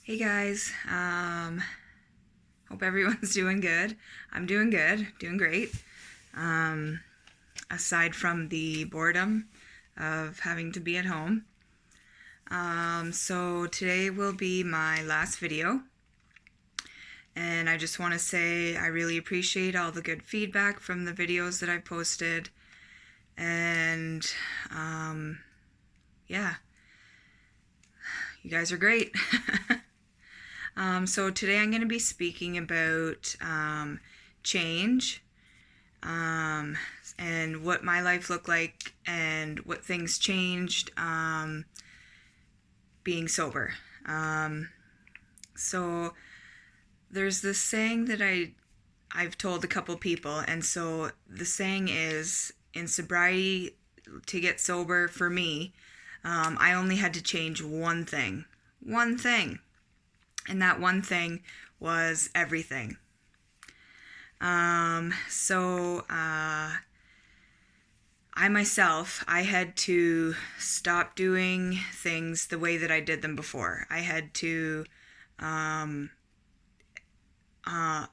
Hey guys, hope everyone's doing good. I'm doing good, doing great. Um, Aside from the boredom of having to be at home. So today will be my last video, and I just want to say I really appreciate all the good feedback from the videos that I've posted, and yeah, you guys are great. So today I'm going to be speaking about change and what my life looked like and what things changed being sober. So there's this saying that I've told a couple people, and so the saying is, in sobriety, to get sober for me, I only had to change one thing. One thing. And that one thing was everything. I had to stop doing things the way that I did them before. I had to, all the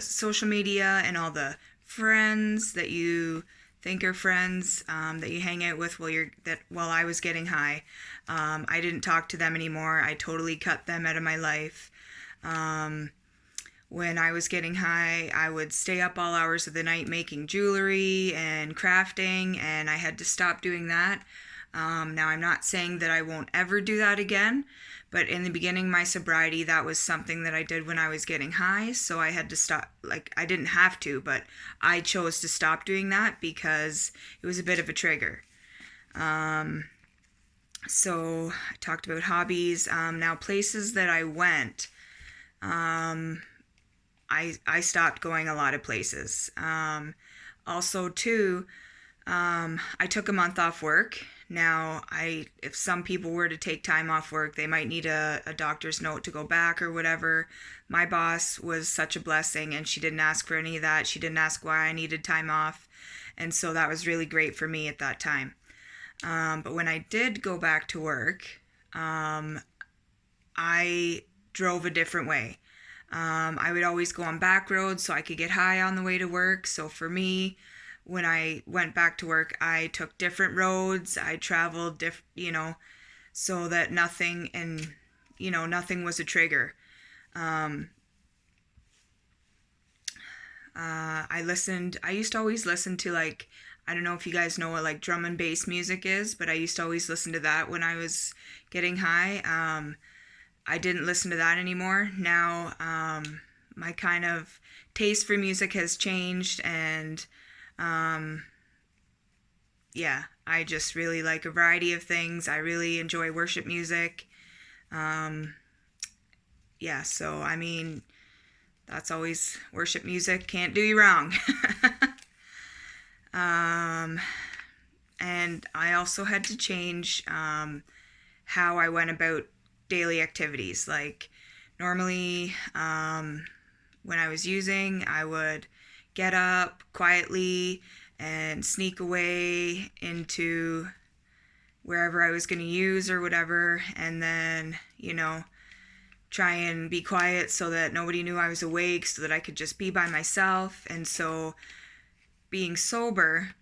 social media and all the friends that you think are friends that you hang out with while I was getting high. I didn't talk to them anymore. I totally cut them out of my life. When I was getting high, I would stay up all hours of the night making jewelry and crafting, and I had to stop doing that. Now, I'm not saying that I won't ever do that again, but in the beginning of my sobriety, that was something that I did when I was getting high, so I had to stop. Like, I didn't have to, but I chose to stop doing that because it was a bit of a trigger. So I talked about hobbies. Now, places that I went, I stopped going a lot of places. Also, too, I took a month off work. Now, if some people were to take time off work, they might need a doctor's note to go back or whatever. My boss was such a blessing, and she didn't ask for any of that. She didn't ask why I needed time off, and so that was really great for me at that time. But when I did go back to work, I drove a different way. I would always go on back roads so I could get high on the way to work. So for me, when I went back to work, I took different roads. I traveled, so that nothing was a trigger. I used to always listen to, like, I don't know if you guys know what, like, drum and bass music is, but I used to always listen to that when I was getting high. I didn't listen to that anymore. Now, my kind of taste for music has changed, and yeah, I just really like a variety of things. I really enjoy worship music. Yeah, so I mean, that's always worship music. Can't do you wrong. And I also had to change how I went about daily activities. Like, normally, when I was using, I would get up quietly and sneak away into wherever I was going to use or whatever, and then, try and be quiet so that nobody knew I was awake, so that I could just be by myself. And so, being sober,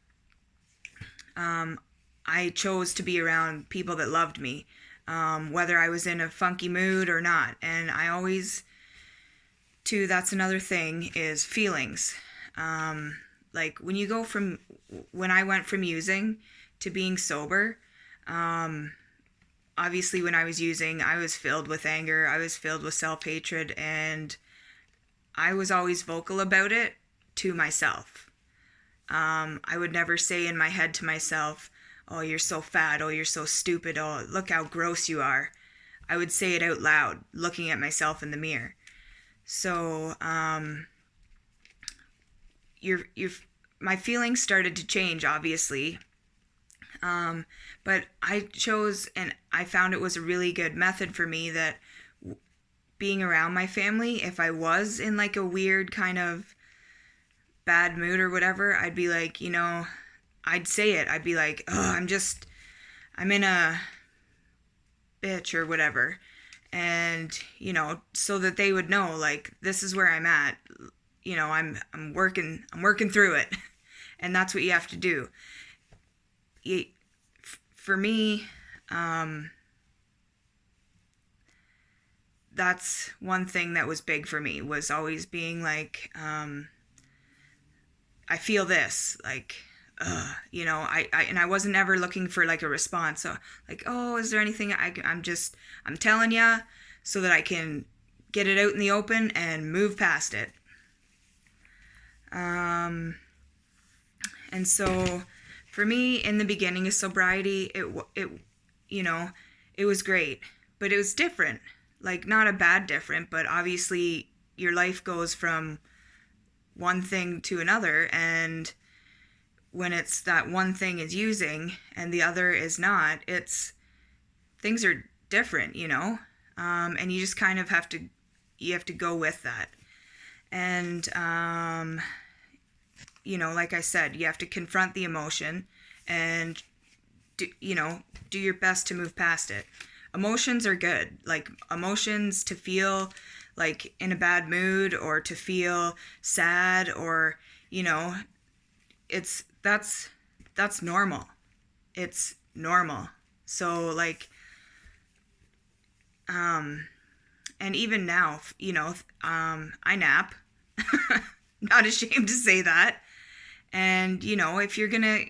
I chose to be around people that loved me, whether I was in a funky mood or not. And I always, too, that's another thing, is feelings. Like, when I went from using to being sober, obviously when I was using, I was filled with anger, I was filled with self-hatred, and I was always vocal about it to myself. I would never say in my head to myself, oh, you're so fat, oh, you're so stupid, oh, look how gross you are. I would say it out loud, looking at myself in the mirror. So, my feelings started to change, obviously. But I chose, and I found it was a really good method for me, that being around my family, if I was in like a weird kind of bad mood or whatever, I'd be like, I'd say it. I'd be like, oh, I'm in a bitch or whatever. and, so that they would know, like, this is where I'm at. I'm working through it. And that's what you have to do. For me, that's one thing that was big for me, was always being like, I feel this, like, I wasn't ever looking for like a response. So like, oh, is there anything I'm telling you so that I can get it out in the open and move past it. And so for me, in the beginning of sobriety, it was great, but it was different. Like, not a bad different, but obviously your life goes from one thing to another, and when it's that one thing is using and the other is not, things are different, and you just kind of have to go with that. And like I said, you have to confront the emotion and do your best to move past it. Emotions are good. Like, emotions, to feel like in a bad mood or to feel sad, or that's normal. It's normal. So like, and even now, I nap. Not ashamed to say that. And, if you're gonna,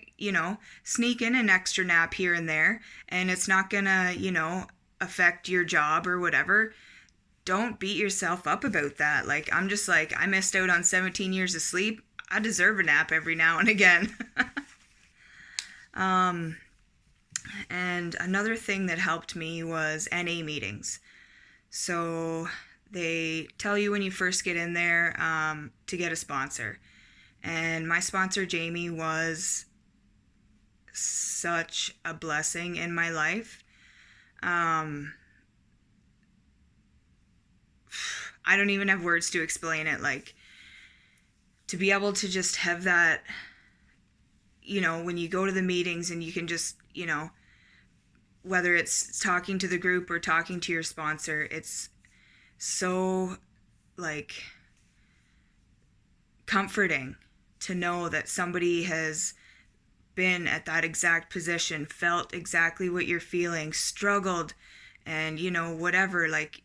sneak in an extra nap here and there, and it's not gonna, affect your job or whatever, don't beat yourself up about that. Like, I'm just like, I missed out on 17 years of sleep. I deserve a nap every now and again. And another thing that helped me was NA meetings. So they tell you when you first get in there to get a sponsor. And my sponsor, Jamie, was such a blessing in my life. I don't even have words to explain it. Like, to be able to just have that, when you go to the meetings and you can just, whether it's talking to the group or talking to your sponsor, it's so, like, comforting to know that somebody has been at that exact position, felt exactly what you're feeling, struggled, and, whatever. Like,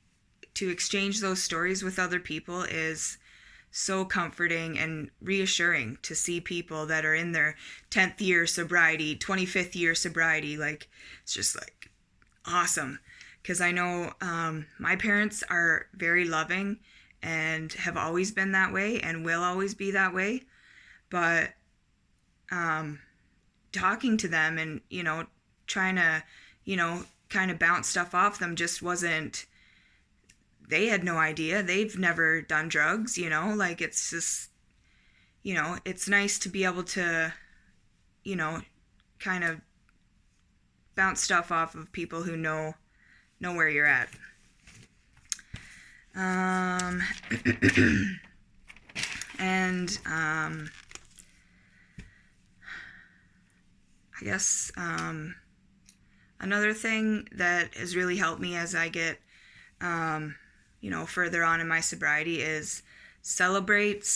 to exchange those stories with other people is so comforting and reassuring, to see people that are in their 10th year sobriety, 25th year sobriety. Like, it's just like awesome. Because I know my parents are very loving and have always been that way and will always be that way. But talking to them and, trying to, kind of bounce stuff off them just wasn't, they had no idea. They've never done drugs, like, it's just, it's nice to be able to, kind of bounce stuff off of people who know where you're at. And I guess another thing that has really helped me as I get further on in my sobriety is celebrate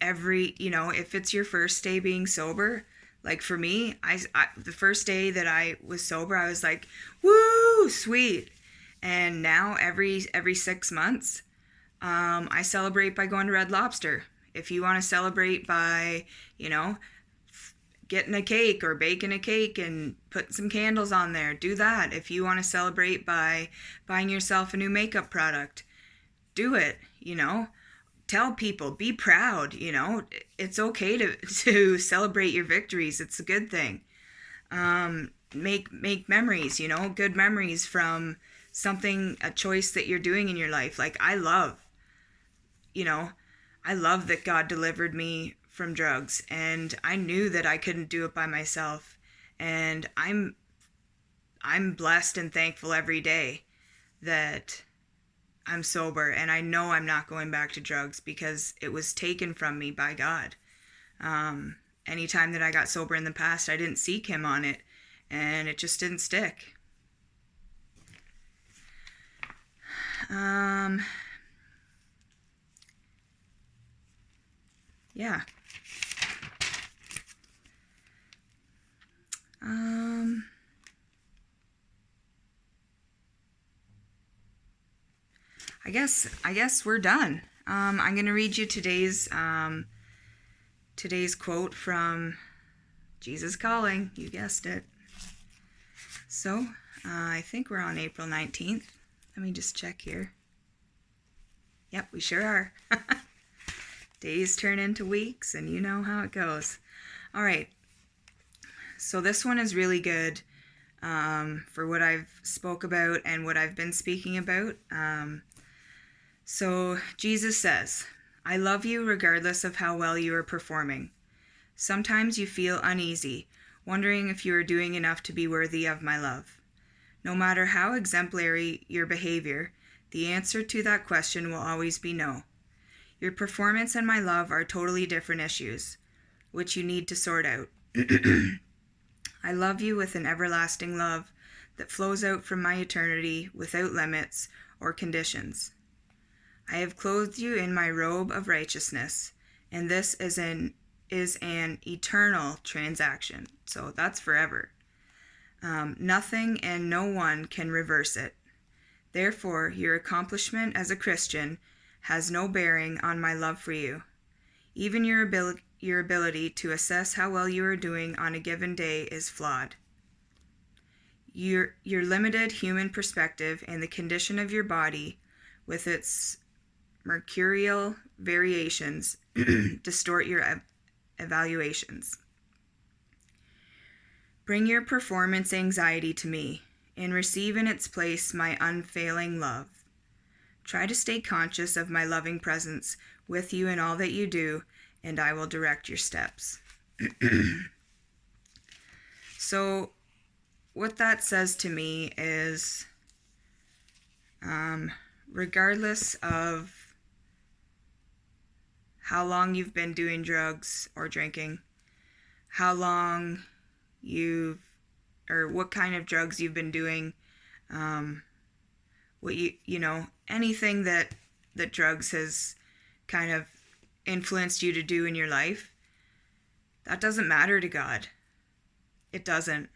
every, if it's your first day being sober. Like, for me, I the first day that I was sober, I was like, woo, sweet. And now every 6 months, I celebrate by going to Red Lobster. If you want to celebrate by, getting a cake or baking a cake and putting some candles on there, do that. If you want to celebrate by buying yourself a new makeup product, do it. Tell people, be proud. It's okay to celebrate your victories. It's a good thing. Make memories, good memories from something, a choice that you're doing in your life. Like, I love that God delivered me from drugs, and I knew that I couldn't do it by myself. And I'm blessed and thankful every day that I'm sober, and I know I'm not going back to drugs because it was taken from me by God. Anytime that I got sober in the past, I didn't seek him on it, and it just didn't stick. Yeah. I guess we're done. I'm gonna read you today's quote from Jesus Calling. You guessed it. So I think we're on April 19th. Let me just check here. Yep, we sure are. Days turn into weeks, and you know how it goes. All right. So this one is really good for what I've spoke about and what I've been speaking about. So Jesus says, I love you regardless of how well you are performing. Sometimes you feel uneasy, wondering if you are doing enough to be worthy of my love. No matter how exemplary your behavior, the answer to that question will always be no. Your performance and my love are totally different issues, which you need to sort out. I love you with an everlasting love that flows out from my eternity without limits or conditions. I have clothed you in my robe of righteousness, and this is an eternal transaction. So that's forever. Nothing and no one can reverse it. Therefore, your accomplishment as a Christian has no bearing on my love for you. Even your ability to assess how well you are doing on a given day is flawed. Your limited human perspective and the condition of your body, with its mercurial variations, distort your evaluations. Bring your performance anxiety to me, and receive in its place my unfailing love. Try to stay conscious of my loving presence with you in all that you do, and I will direct your steps. So what that says to me is, regardless of how long you've been doing drugs or drinking, how long what kind of drugs you've been doing, what anything that drugs has kind of influenced you to do in your life, that doesn't matter to God. It doesn't.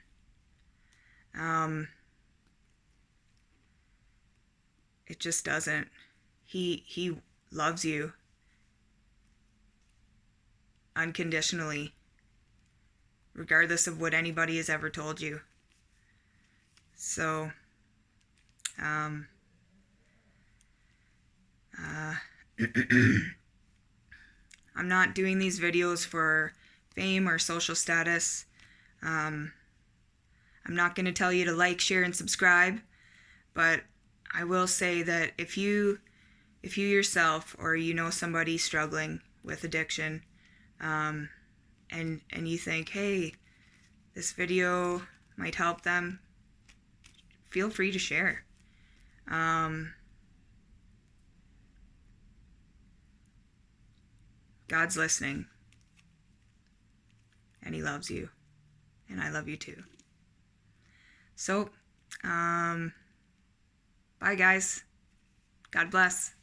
It just doesn't. He loves you unconditionally, regardless of what anybody has ever told you. So, I'm not doing these videos for fame or social status. I'm not going to tell you to like, share, and subscribe, but I will say that if you yourself or you know somebody struggling with addiction, and you think, hey, this video might help them, feel free to share. God's listening, and he loves you, and I love you too. So, bye guys. God bless.